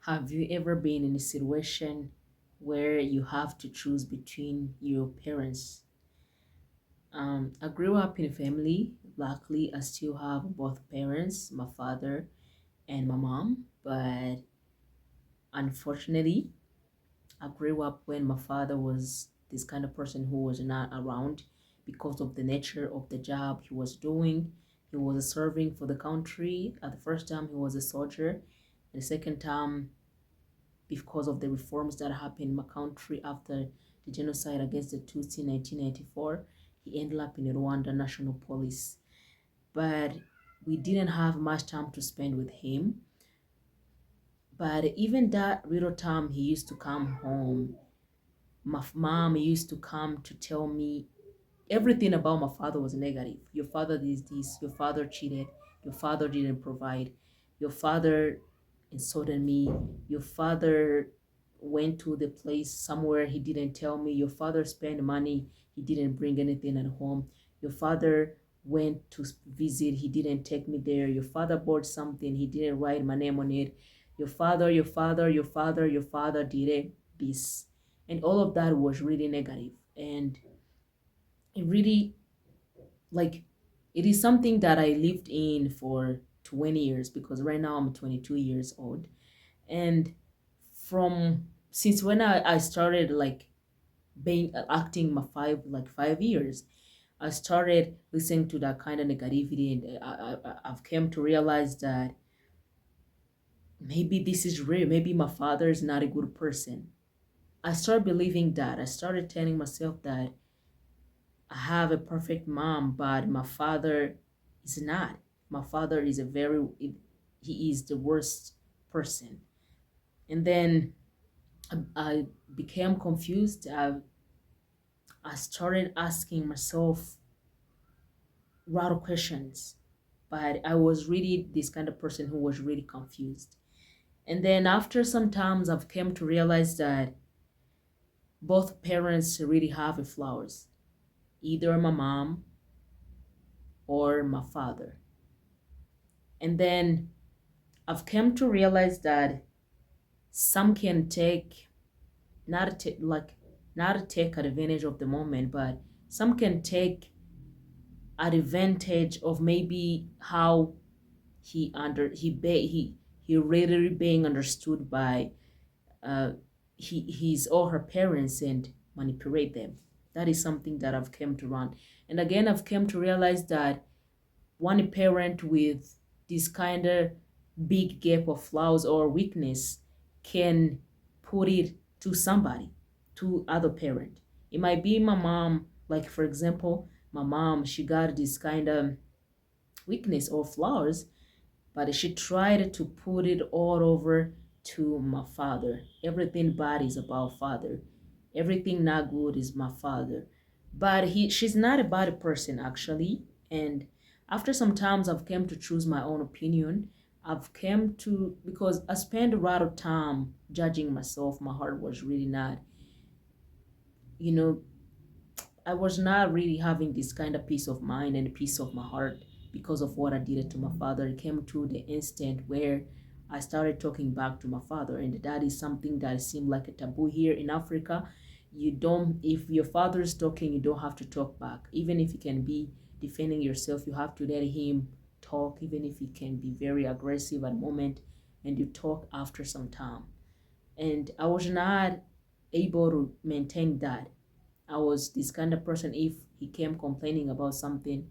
Have you ever been in a situation where you have to choose between your parents? I grew up in a family. Luckily, I still have both parents, my father and my mom. But unfortunately, I grew up when my father was this kind of person who was not around because of the nature of the job he was doing. He was serving for the country. At the first time, he was a soldier. And the second time, because of the reforms that happened in my country after the genocide against the Tutsi in 1994. He ended up in the Rwanda National Police. But we didn't have much time to spend with him. But even that little time he used to come home, my mom used to come to tell me everything about my father was negative. Your father did this, your father cheated, your father didn't provide, your father insulted me, your father went to the place somewhere he didn't tell me, your father spent money, he didn't bring anything at home, your father went to visit, he didn't take me there, your father bought something, he didn't write my name on it, your father did it, this. And all of that was really negative. And it really, like, it is something that I lived in for 20 years, because right now I'm 22 years old. And from since when I started like being acting my 5 years, I started listening to that kind of negativity, and I've come to realize that maybe this is real. Maybe my father is not a good person. I started believing that. I started telling myself that I have a perfect mom, but my father is not. My father is he is the worst person. And then I became confused. I started asking myself a lot of questions, but I was really this kind of person who was really confused. And then after some times, I've come to realize that both parents really have a flaws, either my mom or my father. And then I've come to realize that some can take not to, like not to take advantage of the moment, but some can take advantage of maybe how he really being understood by uh his or her parents and manipulate them. That is something that I've come to run. And again, I've come to realize that one parent with this kind of big gap of flaws or weakness can put it to somebody, to other parent. It might be my mom, like for example, my mom, she got this kind of weakness or flaws, but she tried to put it all over to my father. Everything bad is about father. Everything not good is my father. But she's not a bad person actually. And after some times I've come to choose my own opinion. I've come to, because I spent a lot of time judging myself. My heart was really not, you know, I was not really having this kind of peace of mind and peace of my heart because of what I did to my father. It came to the instant where I started talking back to my father, and that is something that seemed like a taboo here in Africa. You don't, if your father is talking, you don't have to talk back. Even if you can be defending yourself, you have to let him talk, even if he can be very aggressive at the moment, and you talk after some time. And I was not able to maintain that. I was this kind of person, if he came complaining about something,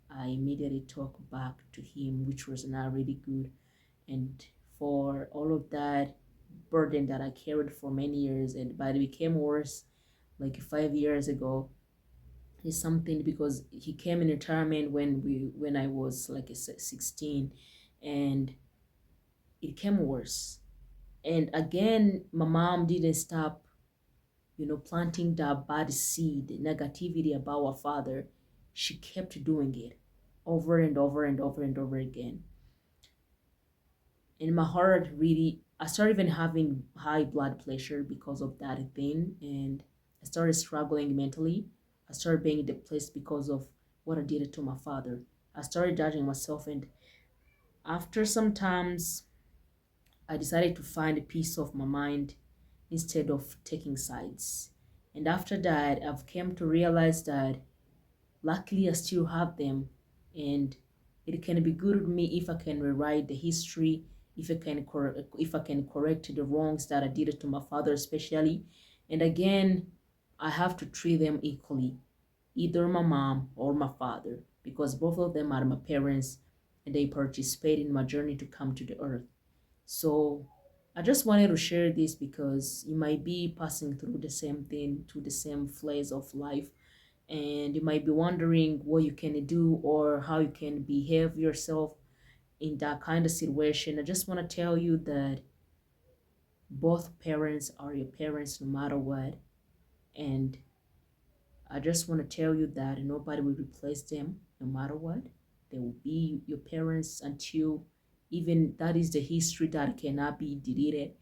I immediately talk back to him, which was not really good. And for all of that burden that I carried for many years, and but it became worse like 5 years ago, is something because he came in retirement when I was like 16, and it came worse. And again, my mom didn't stop, planting that bad seed, negativity about our father. She kept doing it over and over and over and over again. And my heart really, I started even having high blood pressure because of that thing. And I started struggling mentally. I started being depressed because of what I did to my father. I started judging myself. And after some times, I decided to find a peace of my mind instead of taking sides. And after that, I've come to realize that luckily I still have them, and it can be good with me if I can rewrite the history, if I can correct the wrongs that I did to my father especially. And again, I have to treat them equally, either my mom or my father, because both of them are my parents and they participate in my journey to come to the earth. So I just wanted to share this because you might be passing through the same thing, to the same phase of life, and you might be wondering what you can do or how you can behave yourself in that kind of situation. I just want to tell you that both parents are your parents no matter what. And I just want to tell you that nobody will replace them no matter what. They will be your parents until even that is the history that cannot be deleted.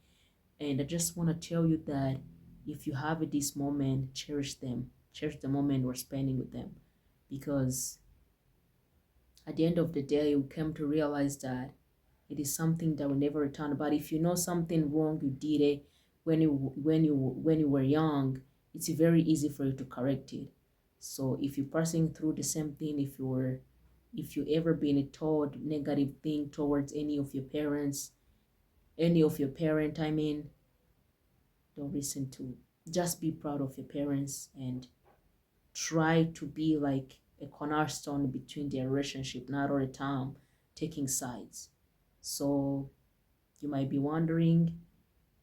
And I just want to tell you that if you have at this moment, cherish them. Cherish the moment we're spending with them. Because at the end of the day, you come to realize that it is something that will never return. But if you know something wrong you did it when you were young, it's very easy for you to correct it. So if you're passing through the same thing, if you ever been told negative thing towards any of your parent, I mean, don't listen to. Just be proud of your parents and try to be like a cornerstone between their relationship, not all the time taking sides. So you might be wondering,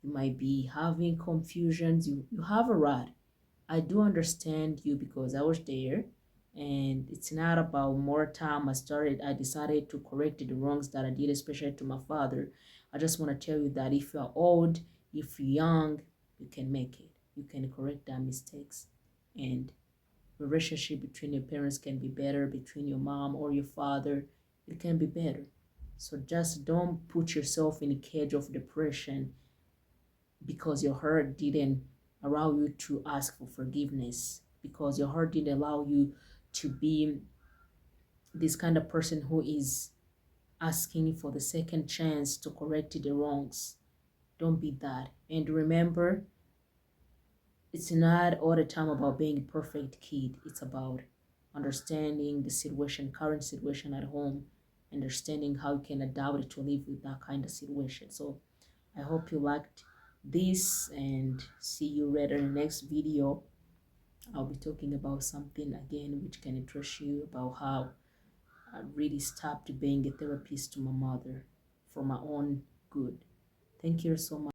you might be having confusions, you have a right. I do understand you because I was there, and it's not about more time I decided to correct the wrongs that I did, especially to my father. I just want to tell you that if you're old, if you're young, you can make it. You can correct that mistakes. And relationship between your parents can be better, between your mom or your father, it can be better. So just don't put yourself in a cage of depression because your heart didn't allow you to ask for forgiveness, because your heart didn't allow you to be this kind of person who is asking for the second chance to correct the wrongs. Don't be that. And remember, it's not all the time about being a perfect kid. It's about understanding the situation, current situation at home, understanding how you can adapt it to live with that kind of situation. So I hope you liked this, and see you later in the next video. I'll be talking about something again which can interest you, about how I really stopped being a therapist to my mother for my own good. Thank you so much.